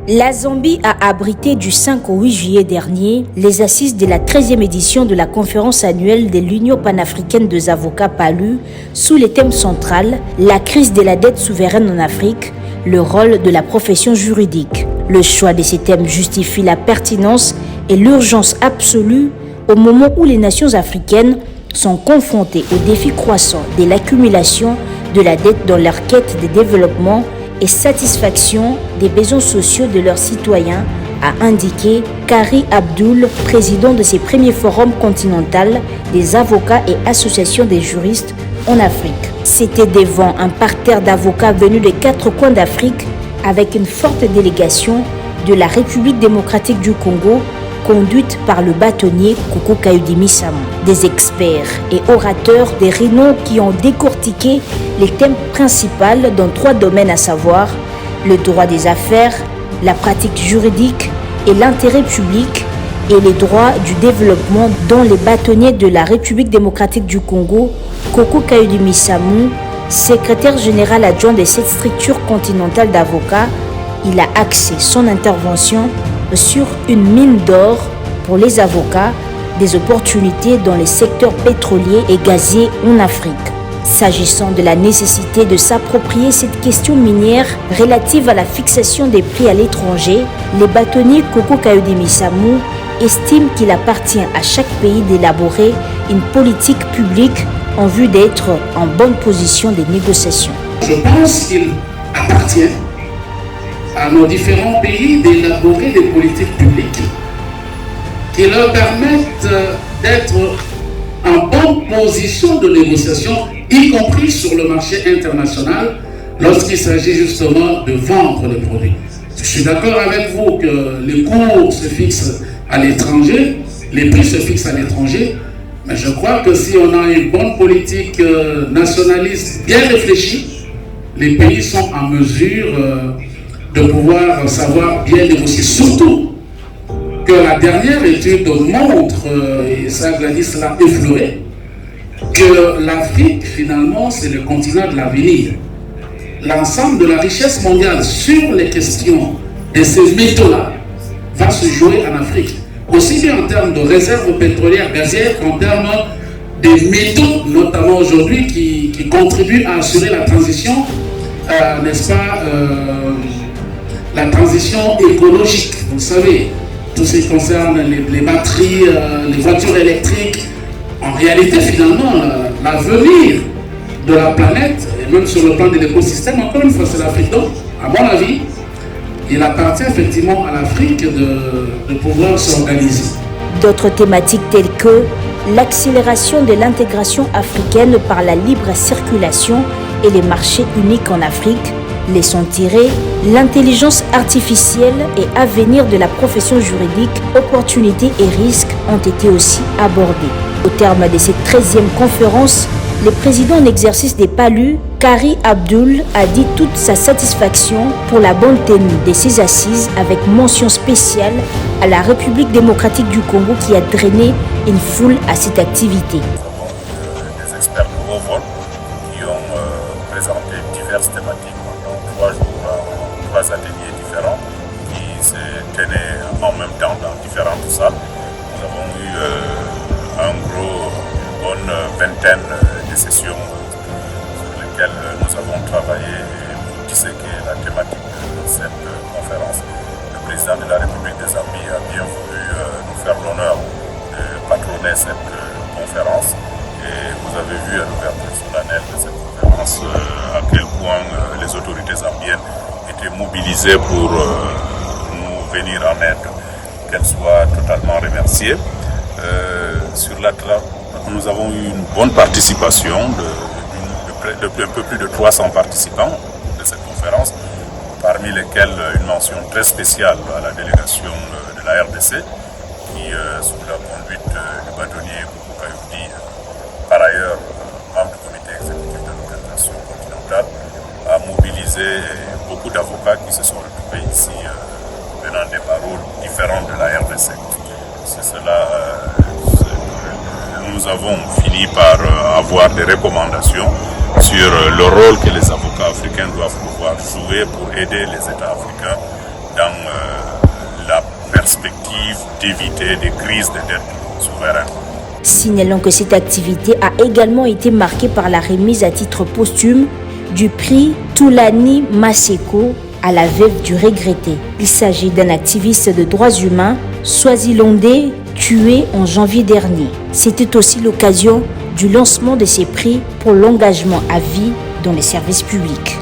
La Zambie a abrité du 5 au 8 juillet dernier les assises de la 13e édition de la conférence annuelle de l'Union panafricaine des avocats PALU sous le thème central « La crise de la dette souveraine en Afrique, le rôle de la profession juridique ». Le choix de ces thèmes justifie la pertinence et l'urgence absolue au moment où les nations africaines sont confrontées aux défis croissants de l'accumulation de la dette dans leur quête de développement et satisfaction des besoins sociaux de leurs citoyens, a indiqué Kari Abdul, président de ces premiers forums continentaux des avocats et associations des juristes en Afrique. C'était devant un parterre d'avocats venus des 4 coins d'Afrique avec une forte délégation de la République démocratique du Congo conduite par le bâtonnier Koko Kayudimi Samou. Des experts et orateurs des renom qui ont décortiqué les thèmes principaux dans 3 domaines, à savoir le droit des affaires, la pratique juridique et l'intérêt public, et les droits du développement, dont les bâtonniers de la République démocratique du Congo, Koko Kayudimi Samou, secrétaire général adjoint de cette structure continentale d'avocats. Il a axé son intervention sur une mine d'or pour les avocats, des opportunités dans les secteurs pétroliers et gaziers en Afrique. S'agissant de la nécessité de s'approprier cette question minière relative à la fixation des prix à l'étranger, les bâtonniers Koko Kayudimi Samou estiment qu'il appartient à chaque pays d'élaborer une politique publique en vue d'être en bonne position des négociations. Je pense qu'il appartient à nos différents pays d'élaborer des politiques publiques qui leur permettent d'être en bonne position de négociation, y compris sur le marché international, lorsqu'il s'agit justement de vendre les produits. Je suis d'accord avec vous que les cours se fixent à l'étranger, les prix se fixent à l'étranger, mais je crois que si on a une bonne politique nationaliste bien réfléchie, les pays sont en mesure de pouvoir savoir bien négocier. Surtout que la dernière étude montre, et ça Gladys l'a effleuré, que l'Afrique finalement c'est le continent de l'avenir. L'ensemble de la richesse mondiale sur les questions de ces métaux-là va se jouer en Afrique. Aussi bien en termes de réserves pétrolières, gazières, qu'en termes des métaux, notamment aujourd'hui, qui contribuent à assurer la transition, n'est-ce pas, la transition écologique. Vous savez, tout ce qui concerne les batteries, les voitures électriques, en réalité, finalement, l'avenir de la planète, et même sur le plan de l'écosystème, encore une fois, c'est l'Afrique. Donc, à mon avis, il appartient effectivement à l'Afrique de pouvoir s'organiser. D'autres thématiques telles que l'accélération de l'intégration africaine par la libre circulation et les marchés uniques en Afrique, laissons tirer l'intelligence artificielle et avenir de la profession juridique, opportunités et risques ont été aussi abordés. Au terme de cette 13e conférence, le président en exercice des PALU, Kari Abdul, a dit toute sa satisfaction pour la bonne tenue de ces assises, avec mention spéciale à la République démocratique du Congo qui a drainé une foule à cette activité. Des experts de haut vol qui ont présenté diverses thématiques pendant 3 jours, 3 ateliers différents qui se tenaient en même temps dans différentes salles. Nous avons eu une bonne vingtaine de sessions sur lesquelles nous avons travaillé pour disséquer la thématique de cette conférence. Le président de la République des Zambie a bien voulu nous faire l'honneur de patronner cette conférence, et vous avez vu à l'ouverture solennelle de cette conférence à quel point les autorités zambiennes étaient mobilisées pour nous venir en aide, qu'elles soient totalement remerciées. Nous avons eu une bonne participation de un peu plus de 300 participants de cette conférence, parmi lesquels une mention très spéciale à la délégation de la RDC, qui, sous la conduite du bâtonnier Koko Kayudimi, par ailleurs membre du comité exécutif de l'organisation continentale, a mobilisé beaucoup d'avocats qui se sont retrouvés ici, venant des paroles différentes de la RDC. C'est cela. Nous avons fini par avoir des recommandations sur le rôle que les avocats africains doivent pouvoir jouer pour aider les États africains dans la perspective d'éviter des crises de dette souveraine. Signalons que cette activité a également été marquée par la remise à titre posthume du prix Toulani Maseko à la veuve du regretté. Il s'agit d'un activiste de droits humains swazilandais tué en janvier dernier. C'était aussi l'occasion du lancement de ces prix pour l'engagement à vie dans les services publics.